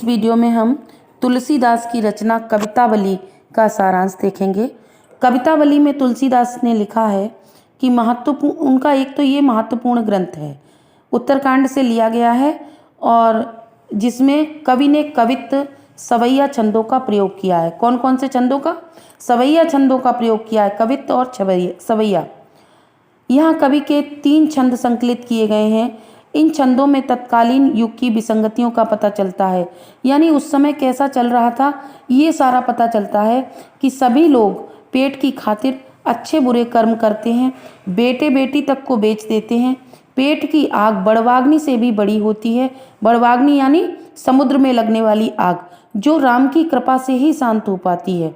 Video में हम तुलसीदास की रचना कवितावली का सारांश देखेंगे। कवितावली में तुलसीदास ने लिखा है कि महत्वपूर्ण उनका एक तो ये महत्वपूर्ण ग्रंथ है, उत्तरकांड से लिया गया है और जिसमें कवि ने कवित्व सवैया छंदों का प्रयोग किया है। कौन कौन से छंदों का? सवैया छंदों का प्रयोग किया है, कवित्व और सवैया। यहाँ कवि के 3 छंद संकलित किए गए हैं। इन छंदों में तत्कालीन युग की विसंगतियों का पता चलता है, यानी उस समय कैसा चल रहा था ये सारा पता चलता है कि सभी लोग पेट की खातिर अच्छे बुरे कर्म करते हैं, बेटे बेटी तक को बेच देते हैं। पेट की आग बड़वाग्नि से भी बड़ी होती है। बड़वाग्नि यानी समुद्र में लगने वाली आग, जो राम की कृपा से ही शांत हो पाती है।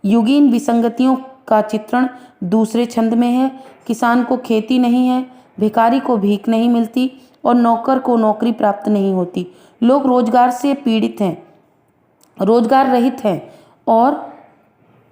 युगीन विसंगतियों का चित्रण दूसरे छंद में है। किसान को खेती नहीं है, भिखारी को भीख नहीं मिलती और नौकर को नौकरी प्राप्त नहीं होती। लोग रोजगार से पीड़ित हैं, रोजगार रहित हैं और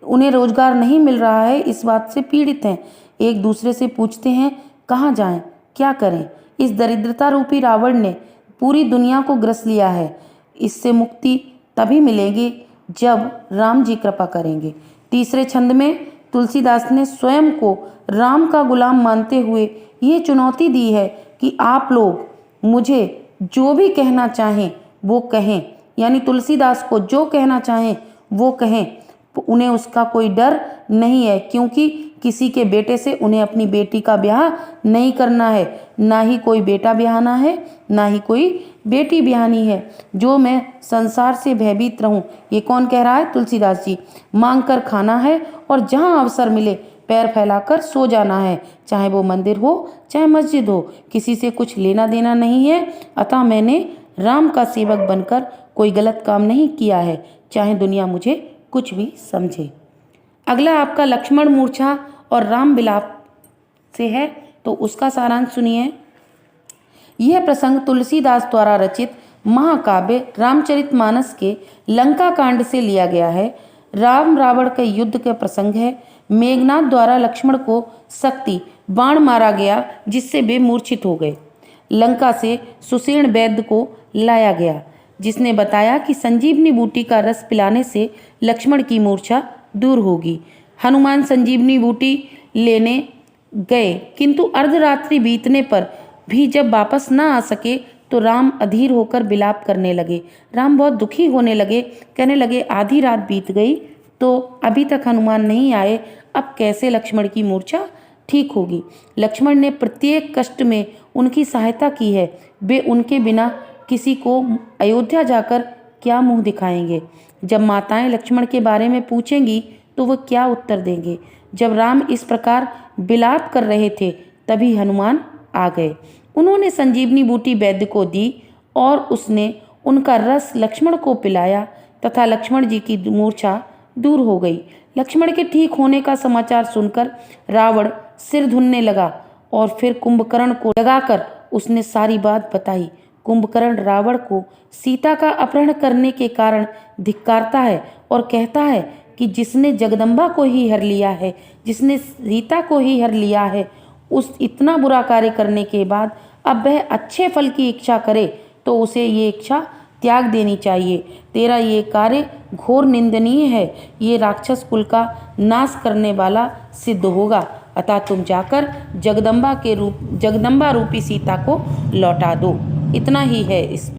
उन्हें रोजगार नहीं मिल रहा है, इस बात से पीड़ित हैं। एक दूसरे से पूछते हैं कहाँ जाएं, क्या करें। इस दरिद्रता रूपी रावण ने पूरी दुनिया को ग्रस लिया है। इससे मुक्ति तभी मिलेगी जब राम जी कृपा करेंगे। तीसरे छंद में तुलसीदास ने स्वयं को राम का गुलाम मानते हुए ये चुनौती दी है कि आप लोग मुझे जो भी कहना चाहें वो कहें, यानी तुलसीदास को जो कहना चाहें वो कहें। उन्हें उसका कोई डर नहीं है, क्योंकि किसी के बेटे से उन्हें अपनी बेटी का ब्याह नहीं करना है, ना ही कोई बेटा ब्याहना है, ना ही कोई बेटी ब्याहनी है। जो मैं संसार से भयभीत रहूं, ये कौन कह रहा है? तुलसीदास जी। मांग कर खाना है और जहां अवसर मिले पैर फैलाकर सो जाना है, चाहे वो मंदिर हो चाहे मस्जिद हो। किसी से कुछ लेना देना नहीं है, अतः मैंने राम का सेवक बनकर कोई गलत काम नहीं किया है, चाहे दुनिया मुझे कुछ भी समझे। अगला आपका लक्ष्मण मूर्छा और राम विलाप से है, तो उसका सारांश सुनिए। यह प्रसंग तुलसीदास द्वारा रचित महाकाव्य रामचरितमानस के लंका कांड से लिया गया है। राम रावण के युद्ध के प्रसंग है। मेघनाथ द्वारा लक्ष्मण को शक्ति बाण मारा गया, जिससे वे मूर्छित हो गए। लंका से सुषेण वैद्य को लाया गया, जिसने बताया कि संजीवनी बूटी का रस पिलाने से लक्ष्मण की मूर्छा दूर होगी। हनुमान संजीवनी बूटी लेने गए, किंतु अर्धरात्रि बीतने पर भी जब वापस न आ सके तो राम अधीर होकर विलाप करने लगे। राम बहुत दुखी होने लगे, कहने लगे आधी रात बीत गई तो अभी तक हनुमान नहीं आए, अब कैसे लक्ष्मण की मूर्छा ठीक होगी। लक्ष्मण ने प्रत्येक कष्ट में उनकी सहायता की है। वे उनके बिना किसी को अयोध्या जाकर क्या मुंह दिखाएंगे। जब माताएं लक्ष्मण के बारे में पूछेंगी तो वह क्या उत्तर देंगे। जब राम इस प्रकार विलाप कर रहे थे तभी हनुमान आ गए। उन्होंने संजीवनी बूटी वैद्य को दी और उसने उनका रस लक्ष्मण को पिलाया तथा लक्ष्मण जी की मूर्छा दूर हो गई। लक्ष्मण के ठीक होने का समाचार सुनकर रावण सिर धुनने लगा और फिर कुंभकर्ण को लगाकर उसने सारी बात बताई। कुंभकर्ण रावण को सीता का अपहरण करने के कारण धिक्कारता है और कहता है कि जिसने जगदम्बा को ही हर लिया है, जिसने सीता को ही हर लिया है, उस इतना बुरा कार्य करने के बाद अब वह अच्छे फल की इच्छा करे तो उसे ये इच्छा त्याग देनी चाहिए। तेरा ये कार्य घोर निंदनीय है, ये राक्षस कुल का नाश करने वाला सिद्ध होगा, अतः तुम जाकर जगदम्बा रूपी सीता को लौटा दो। इतना ही है इस